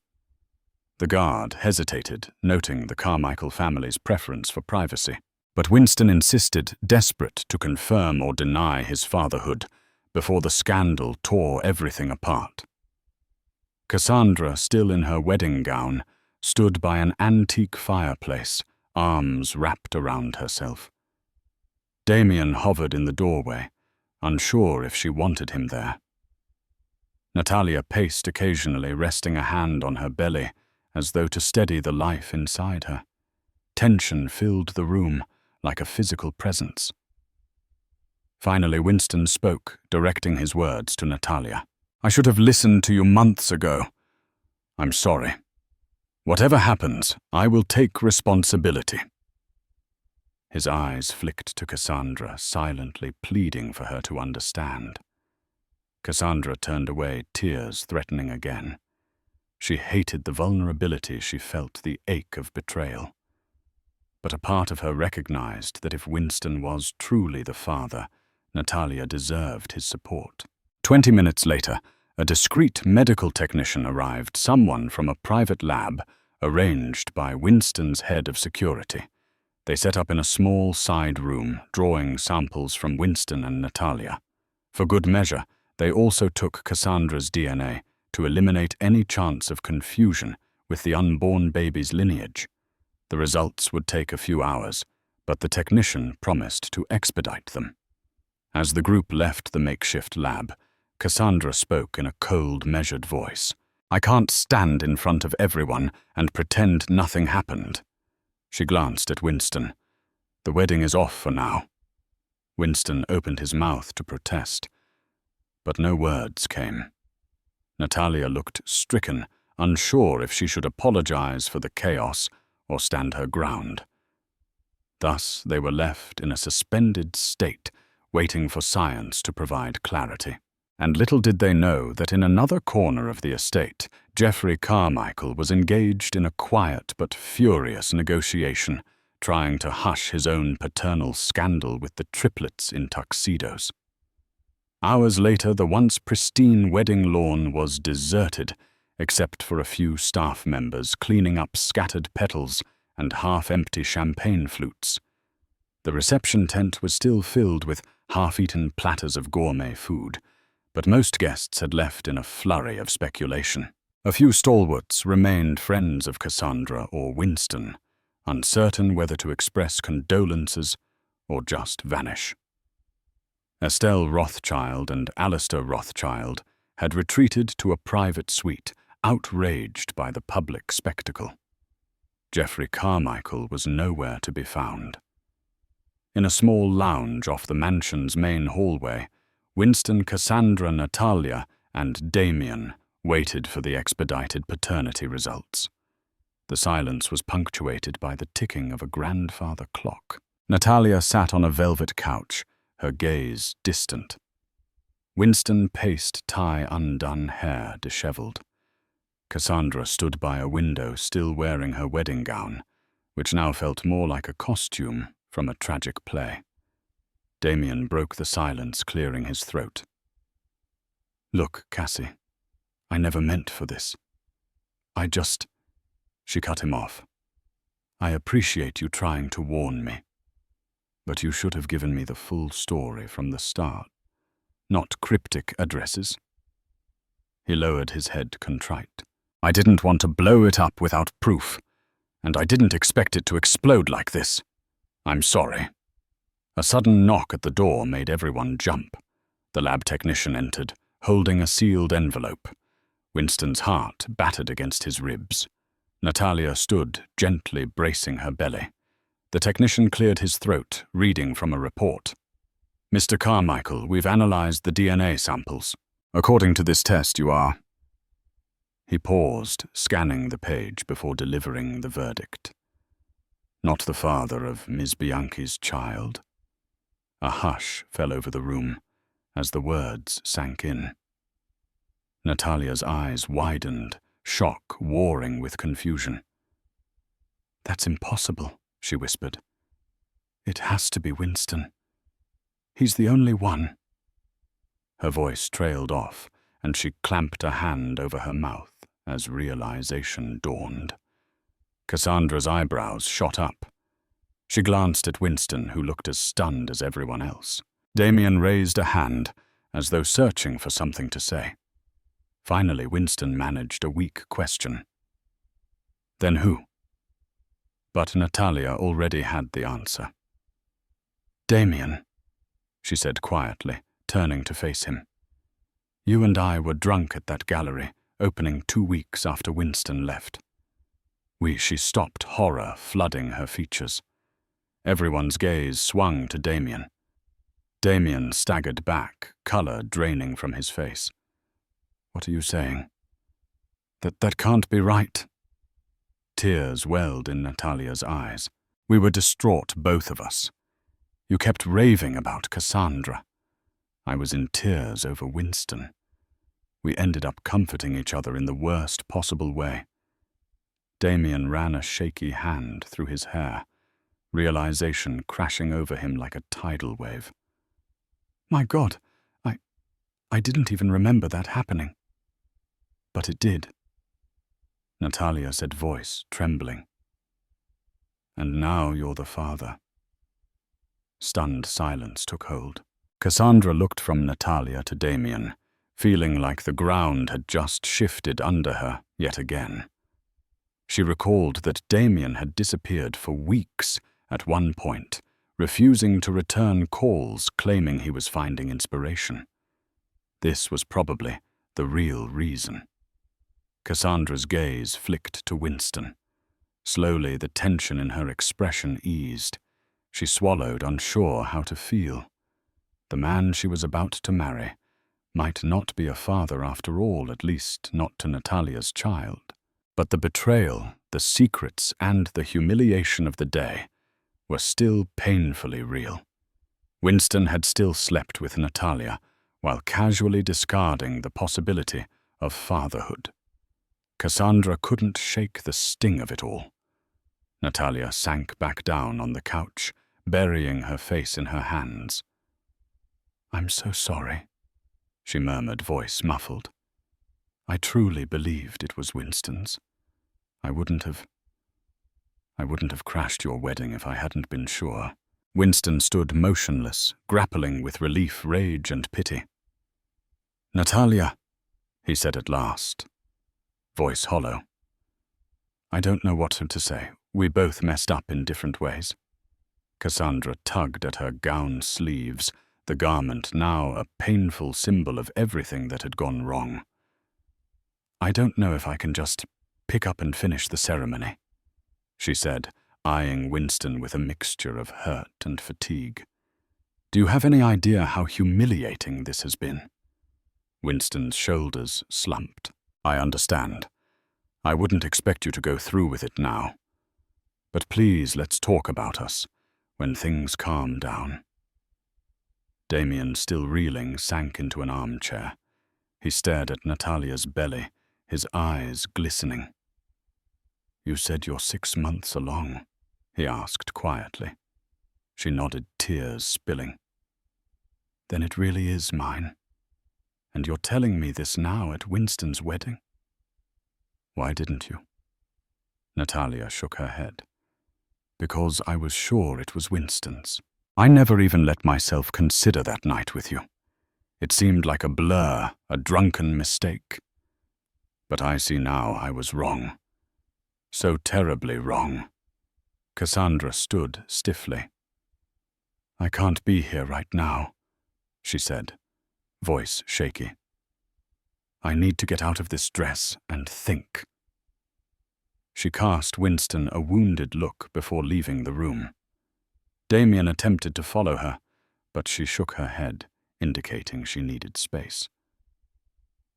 The guard hesitated, noting the Carmichael family's preference for privacy. But Winston insisted, desperate to confirm or deny his fatherhood, before the scandal tore everything apart. Cassandra, still in her wedding gown, stood by an antique fireplace, arms wrapped around herself. Damien hovered in the doorway, unsure if she wanted him there. Natalia paced occasionally, resting a hand on her belly, as though to steady the life inside her. Tension filled the room like a physical presence. Finally, Winston spoke, directing his words to Natalia. "I should have listened to you months ago. I'm sorry. Whatever happens, I will take responsibility." His eyes flicked to Cassandra, silently pleading for her to understand. Cassandra turned away, tears threatening again. She hated the vulnerability she felt, the ache of betrayal. But a part of her recognized that if Winston was truly the father, Natalia deserved his support. 20 minutes later, a discreet medical technician arrived, someone from a private lab arranged by Winston's head of security. They set up in a small side room, drawing samples from Winston and Natalia. For good measure, they also took Cassandra's DNA to eliminate any chance of confusion with the unborn baby's lineage. The results would take a few hours, but the technician promised to expedite them. As the group left the makeshift lab, Cassandra spoke in a cold, measured voice. "I can't stand in front of everyone and pretend nothing happened." She glanced at Winston. "The wedding is off for now." Winston opened his mouth to protest, but no words came. Natalia looked stricken, unsure if she should apologize for the chaos or stand her ground. Thus they were left in a suspended state, waiting for science to provide clarity. And little did they know that in another corner of the estate, Jeffrey Carmichael was engaged in a quiet but furious negotiation, trying to hush his own paternal scandal with the Triplets in Tuxedos. Hours later, the once pristine wedding lawn was deserted, except for a few staff members cleaning up scattered petals and half-empty champagne flutes. The reception tent was still filled with half-eaten platters of gourmet food, but most guests had left in a flurry of speculation. A few stalwarts remained friends of Cassandra or Winston, uncertain whether to express condolences or just vanish. Estelle Rothchild and Alistair Rothchild had retreated to a private suite, outraged by the public spectacle. Jeffrey Carmichael was nowhere to be found. In a small lounge off the mansion's main hallway, Winston, Cassandra, Natalia, and Damien waited for the expedited paternity results. The silence was punctuated by the ticking of a grandfather clock. Natalia sat on a velvet couch, her gaze distant. Winston paced tie-undone hair disheveled. Cassandra stood by a window, still wearing her wedding gown, which now felt more like a costume from a tragic play. Damien broke the silence, clearing his throat. "Look, Cassie, I never meant for this. She cut him off. "I appreciate you trying to warn me. But you should have given me the full story from the start, not cryptic addresses." He lowered his head contrite. "I didn't want to blow it up without proof, and I didn't expect it to explode like this. I'm sorry." A sudden knock at the door made everyone jump. The lab technician entered, holding a sealed envelope. Winston's heart battered against his ribs. Natalia stood, gently bracing her belly. The technician cleared his throat, reading from a report. "Mr. Carmichael, we've analyzed the DNA samples. According to this test, you are..." He paused, scanning the page before delivering the verdict. "Not the father of Ms. Bianchi's child." A hush fell over the room as the words sank in. Natalia's eyes widened, shock warring with confusion. "That's impossible," she whispered. It has to be Winston. He's the only one. Her voice trailed off, and she clamped a hand over her mouth as realization dawned. Cassandra's eyebrows shot up. She glanced at Winston, who looked as stunned as everyone else. Damien raised a hand, as though searching for something to say. Finally, Winston managed a weak question. Then who? But Natalia already had the answer. Damien, she said quietly, turning to face him. You and I were drunk at that gallery, opening 2 weeks after Winston left. She stopped, horror flooding her features. Everyone's gaze swung to Damien. Damien staggered back, color draining from his face. What are you saying? That can't be right. Tears welled in Natalia's eyes. We were distraught, both of us. You kept raving about Cassandra. I was in tears over Winston. We ended up comforting each other in the worst possible way. Damien ran a shaky hand through his hair, realization crashing over him like a tidal wave. My God, I didn't even remember that happening. But it did. Natalia said, voice trembling. And now you're the father. Stunned silence took hold. Cassandra looked from Natalia to Damien, feeling like the ground had just shifted under her yet again. She recalled that Damien had disappeared for weeks at one point, refusing to return calls claiming he was finding inspiration. This was probably the real reason. Cassandra's gaze flicked to Winston. Slowly, the tension in her expression eased. She swallowed, unsure how to feel. The man she was about to marry might not be a father after all, at least not to Natalia's child. But the betrayal, the secrets, and the humiliation of the day were still painfully real. Winston had still slept with Natalia, while casually discarding the possibility of fatherhood. Cassandra couldn't shake the sting of it all. Natalia sank back down on the couch, burying her face in her hands. I'm so sorry, she murmured, voice muffled. I truly believed it was Winston's. I wouldn't have crashed your wedding if I hadn't been sure. Winston stood motionless, grappling with relief, rage, and pity. Natalia, he said at last, voice hollow. I don't know what to say. We both messed up in different ways. Cassandra tugged at her gown sleeves, the garment now a painful symbol of everything that had gone wrong. I don't know if I can just pick up and finish the ceremony, she said, eyeing Winston with a mixture of hurt and fatigue. Do you have any idea how humiliating this has been? Winston's shoulders slumped. I understand. I wouldn't expect you to go through with it now. But please, let's talk about us, when things calm down. Damien, still reeling, sank into an armchair. He stared at Natalia's belly, his eyes glistening. You said you're 6 months along, he asked quietly. She nodded, tears spilling. Then it really is mine. And you're telling me this now at Winston's wedding? Why didn't you? Natalia shook her head. Because I was sure it was Winston's. I never even let myself consider that night with you. It seemed like a blur, a drunken mistake. But I see now I was wrong. So terribly wrong. Cassandra stood stiffly. I can't be here right now, she said, voice shaky. I need to get out of this dress and think. She cast Winston a wounded look before leaving the room. Damien attempted to follow her, but she shook her head, indicating she needed space.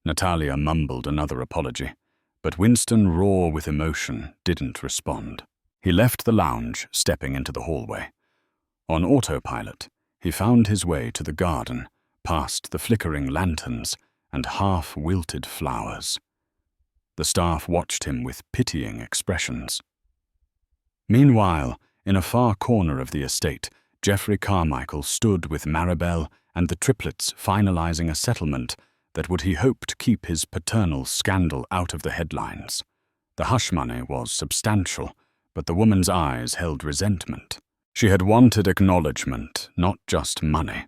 Natalia mumbled another apology, but Winston, raw with emotion, didn't respond. He left the lounge, stepping into the hallway. On autopilot, he found his way to the garden, past the flickering lanterns and half-wilted flowers. The staff watched him with pitying expressions. Meanwhile, In a far corner of the estate, Geoffrey Carmichael stood with Maribel and the Triplets finalizing a settlement that would he hoped keep his paternal scandal out of the headlines. The hush money was substantial, but the woman's eyes held resentment. She had wanted acknowledgement, not just money.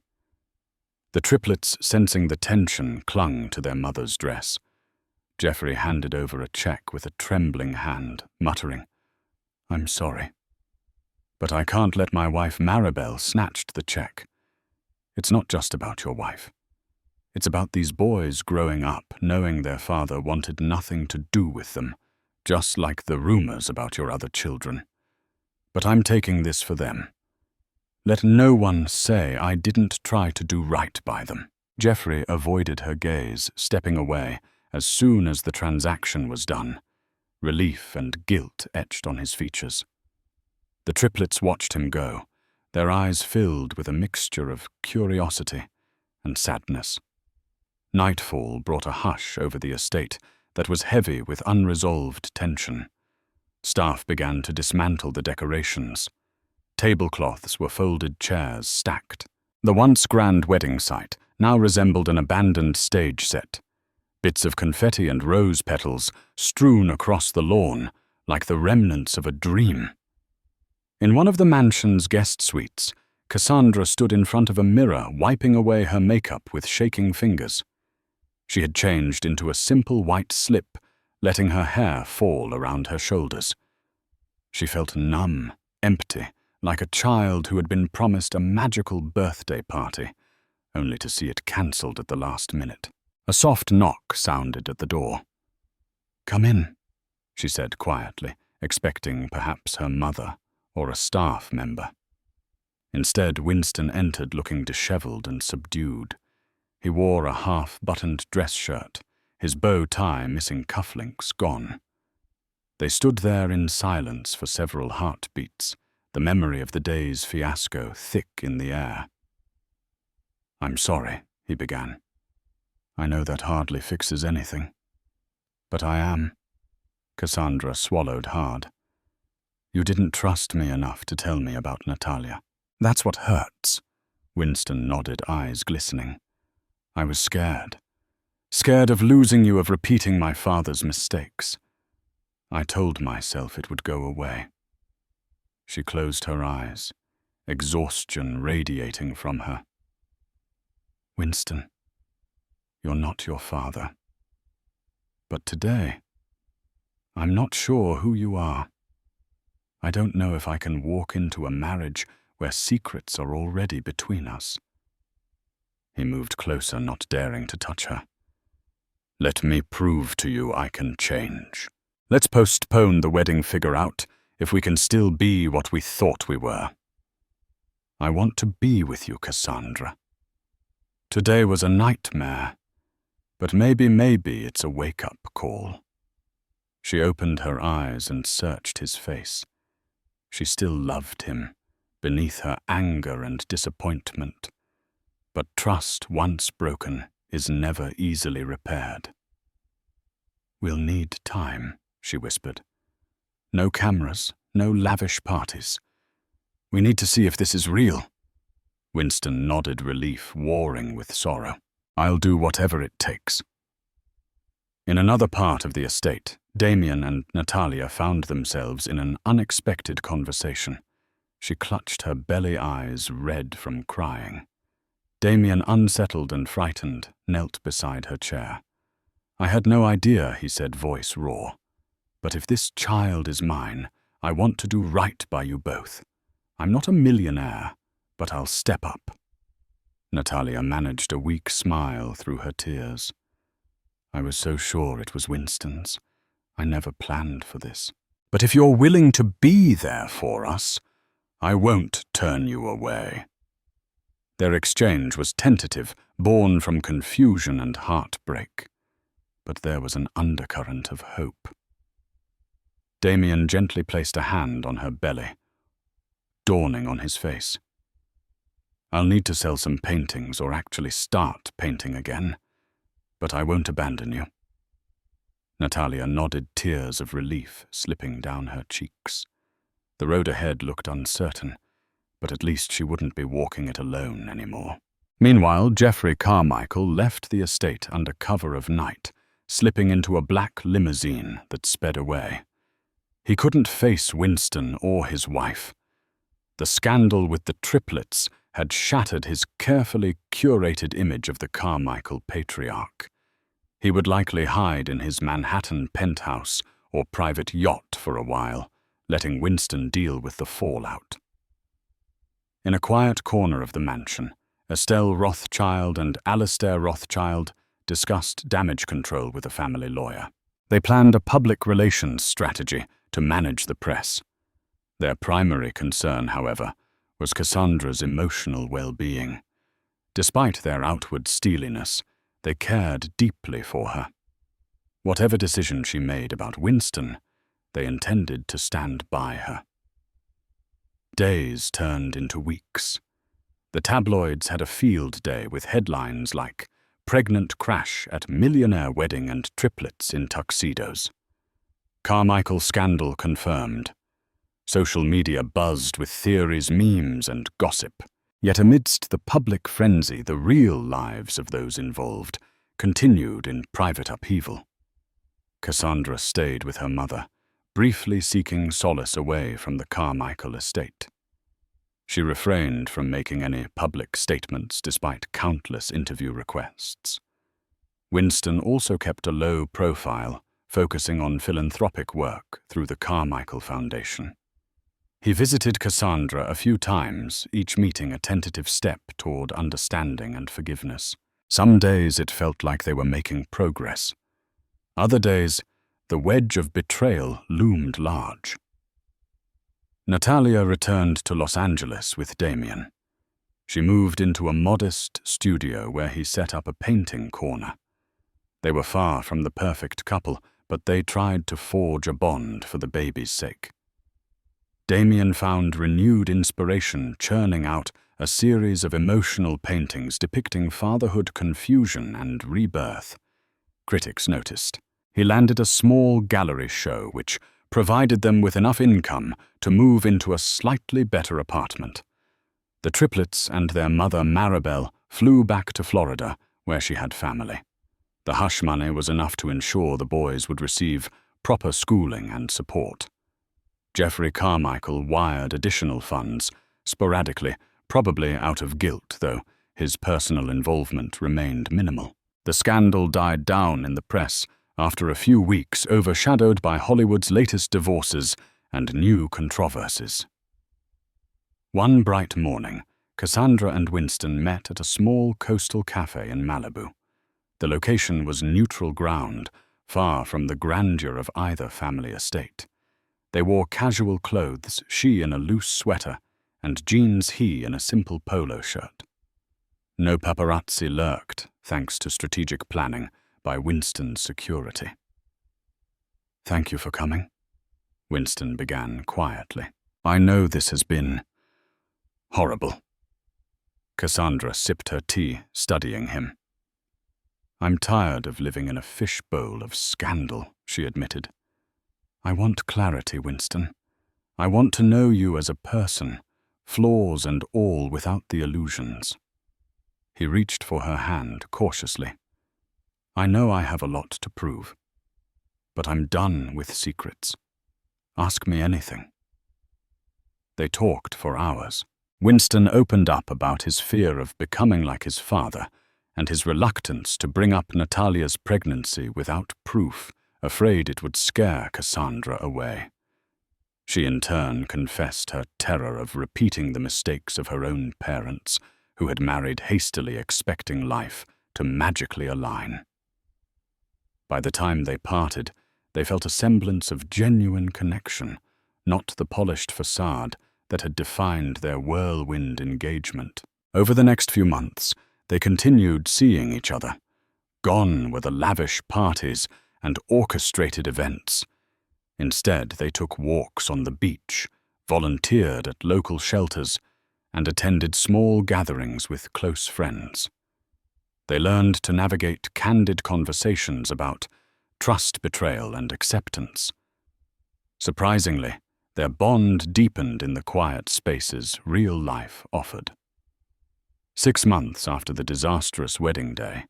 The Triplets, sensing the tension, clung to their mother's dress. Geoffrey handed over a check with a trembling hand, muttering, "I'm sorry. But I can't let my wife Maribel snatch the check. It's not just about your wife. It's about these boys growing up, knowing their father wanted nothing to do with them, just like the rumors about your other children. But I'm taking this for them. Let no one say I didn't try to do right by them." Geoffrey avoided her gaze, stepping away as soon as the transaction was done. Relief and guilt etched on his features. The Triplets watched him go, their eyes filled with a mixture of curiosity and sadness. Nightfall brought a hush over the estate that was heavy with unresolved tension. Staff began to dismantle the decorations. Tablecloths were folded chairs stacked. The once grand wedding site now resembled an abandoned stage set. Bits of confetti and rose petals strewn across the lawn like the remnants of a dream. In one of the mansion's guest suites, Cassandra stood in front of a mirror wiping away her makeup with shaking fingers. She had changed into a simple white slip, letting her hair fall around her shoulders. She felt numb, empty, like a child who had been promised a magical birthday party, only to see it cancelled at the last minute. A soft knock sounded at the door. "Come in," she said quietly, expecting perhaps her mother or a staff member. Instead, Winston entered looking disheveled and subdued. He wore a half-buttoned dress shirt, his bow tie missing cufflinks gone. They stood there in silence for several heartbeats, the memory of the day's fiasco thick in the air. "I'm sorry," he began. "I know that hardly fixes anything. But I am." Cassandra swallowed hard. "You didn't trust me enough to tell me about Natalia. That's what hurts." Winston nodded, eyes glistening. "I was scared. Scared of losing you, of repeating my father's mistakes. I told myself it would go away." She closed her eyes, exhaustion radiating from her. "Winston, you're not your father. But today, I'm not sure who you are. I don't know if I can walk into a marriage where secrets are already between us." He moved closer, not daring to touch her. "Let me prove to you I can change. Let's postpone the wedding, figure out if we can still be what we thought we were. I want to be with you, Cassandra. Today was a nightmare, but maybe it's a wake-up call." She opened her eyes and searched his face. She still loved him, beneath her anger and disappointment. But trust once broken is never easily repaired. "We'll need time," she whispered. "No cameras, no lavish parties. We need to see if this is real." Winston nodded, relief warring with sorrow. "I'll do whatever it takes." In another part of the estate, Damien and Natalia found themselves in an unexpected conversation. She clutched her belly, eyes red from crying. Damien, unsettled and frightened, knelt beside her chair. "I had no idea," he said, voice raw. "But if this child is mine, I want to do right by you both. I'm not a millionaire, but I'll step up." Natalia managed a weak smile through her tears. "I was so sure it was Winston's. I never planned for this. But if you're willing to be there for us, I won't turn you away." Their exchange was tentative, born from confusion and heartbreak. But there was an undercurrent of hope. Damien gently placed a hand on her belly, dawning on his face. "I'll need to sell some paintings or actually start painting again, but I won't abandon you." Natalia nodded, tears of relief slipping down her cheeks. The road ahead looked uncertain, but at least she wouldn't be walking it alone anymore. Meanwhile, Geoffrey Carmichael left the estate under cover of night, slipping into a black limousine that sped away. He couldn't face Winston or his wife. The scandal with the Triplets had shattered his carefully curated image of the Carmichael patriarch. He would likely hide in his Manhattan penthouse or private yacht for a while, letting Winston deal with the fallout. In a quiet corner of the mansion, Estelle Rothchild and Alistair Rothchild discussed damage control with a family lawyer. They planned a public relations strategy to manage the press. Their primary concern, however, was Cassandra's emotional well-being. Despite their outward steeliness, they cared deeply for her. Whatever decision she made about Winston, they intended to stand by her. Days turned into weeks. The tabloids had a field day with headlines like "Pregnant Crash at Millionaire Wedding and Triplets in Tuxedos." Carmichael scandal confirmed. Social media buzzed with theories, memes, and gossip. Yet amidst the public frenzy, the real lives of those involved continued in private upheaval. Cassandra stayed with her mother, briefly seeking solace away from the Carmichael estate. She refrained from making any public statements despite countless interview requests. Winston also kept a low profile, focusing on philanthropic work through the Carmichael Foundation. He visited Cassandra a few times, each meeting a tentative step toward understanding and forgiveness. Some days it felt like they were making progress. Other days, the wedge of betrayal loomed large. Natalia returned to Los Angeles with Damien. She moved into a modest studio where he set up a painting corner. They were far from the perfect couple, but they tried to forge a bond for the baby's sake. Damien found renewed inspiration churning out a series of emotional paintings depicting fatherhood confusion and rebirth. Critics noticed. He landed a small gallery show which provided them with enough income to move into a slightly better apartment. The Triplets and their mother Maribel flew back to Florida, where she had family. The hush money was enough to ensure the boys would receive proper schooling and support. Geoffrey Carmichael wired additional funds, sporadically, probably out of guilt, though his personal involvement remained minimal. The scandal died down in the press after a few weeks, overshadowed by Hollywood's latest divorces and new controversies. One bright morning, Cassandra and Winston met at a small coastal cafe in Malibu. The location was neutral ground, far from the grandeur of either family estate. They wore casual clothes, she in a loose sweater, and jeans, he in a simple polo shirt. No paparazzi lurked, thanks to strategic planning by Winston's security. "Thank you for coming," Winston began quietly. "I know this has been horrible." Cassandra sipped her tea, studying him. "I'm tired of living in a fishbowl of scandal," she admitted. "I want clarity, Winston. I want to know you as a person, flaws and all, without the illusions." He reached for her hand cautiously. "I know I have a lot to prove, but I'm done with secrets. Ask me anything." They talked for hours. Winston opened up about his fear of becoming like his father and his reluctance to bring up Natalia's pregnancy without proof, afraid it would scare Cassandra away. She in turn confessed her terror of repeating the mistakes of her own parents, who had married hastily, expecting life to magically align. By the time they parted, they felt a semblance of genuine connection, not the polished facade that had defined their whirlwind engagement. Over the next few months, they continued seeing each other. Gone were the lavish parties and orchestrated events. Instead, they took walks on the beach, volunteered at local shelters, and attended small gatherings with close friends. They learned to navigate candid conversations about trust betrayal and acceptance. Surprisingly, Their bond deepened in the quiet spaces real life offered. 6 months after the disastrous wedding day,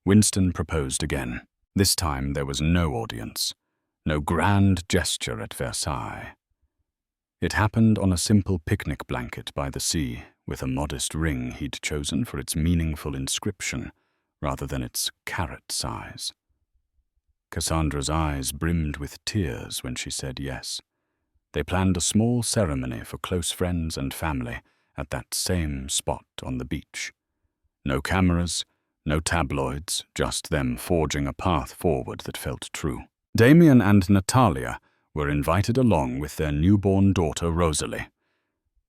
Winston proposed again. This time there was no audience, no grand gesture at Versailles. It happened on a simple picnic blanket by the sea, with a modest ring he'd chosen for its meaningful inscription rather than its carrot size. Cassandra's eyes brimmed with tears when she said yes. They planned a small ceremony for close friends and family at that same spot on the beach. No cameras, no tabloids, just them forging a path forward that felt true. Damien and Natalia were invited along with their newborn daughter Rosalie.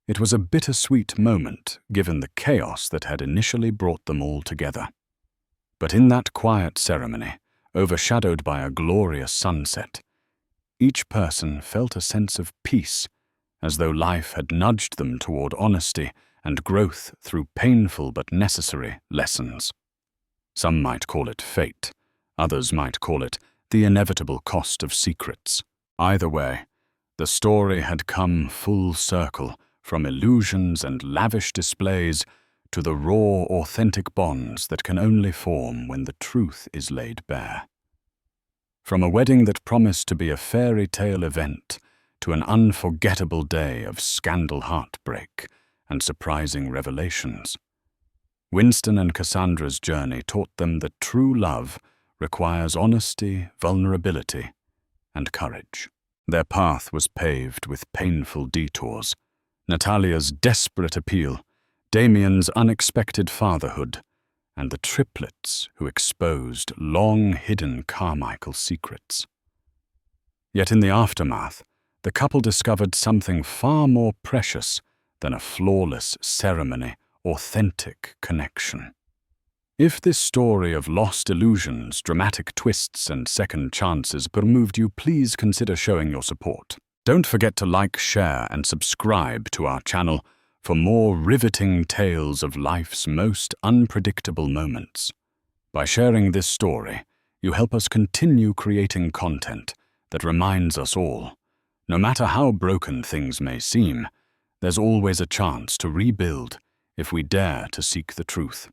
It was a bittersweet moment, given the chaos that had initially brought them all together. But in that quiet ceremony, overshadowed by a glorious sunset, each person felt a sense of peace, as though life had nudged them toward honesty and growth through painful but necessary lessons. Some might call it fate, others might call it the inevitable cost of secrets. Either way, the story had come full circle, from illusions and lavish displays to the raw, authentic bonds that can only form when the truth is laid bare. From a wedding that promised to be a fairy tale event to an unforgettable day of scandal heartbreak and surprising revelations, Winston and Cassandra's journey taught them that true love requires honesty, vulnerability, and courage. Their path was paved with painful detours. Natalia's desperate appeal, Damien's unexpected fatherhood, and the triplets who exposed long-hidden Carmichael secrets. Yet in the aftermath, the couple discovered something far more precious than a flawless ceremony, authentic connection. If this story of lost illusions, dramatic twists, and second chances moved you, please consider showing your support. Don't forget to like, share, and subscribe to our channel for more riveting tales of life's most unpredictable moments. By sharing this story, you help us continue creating content that reminds us all, no matter how broken things may seem, there's always a chance to rebuild if we dare to seek the truth.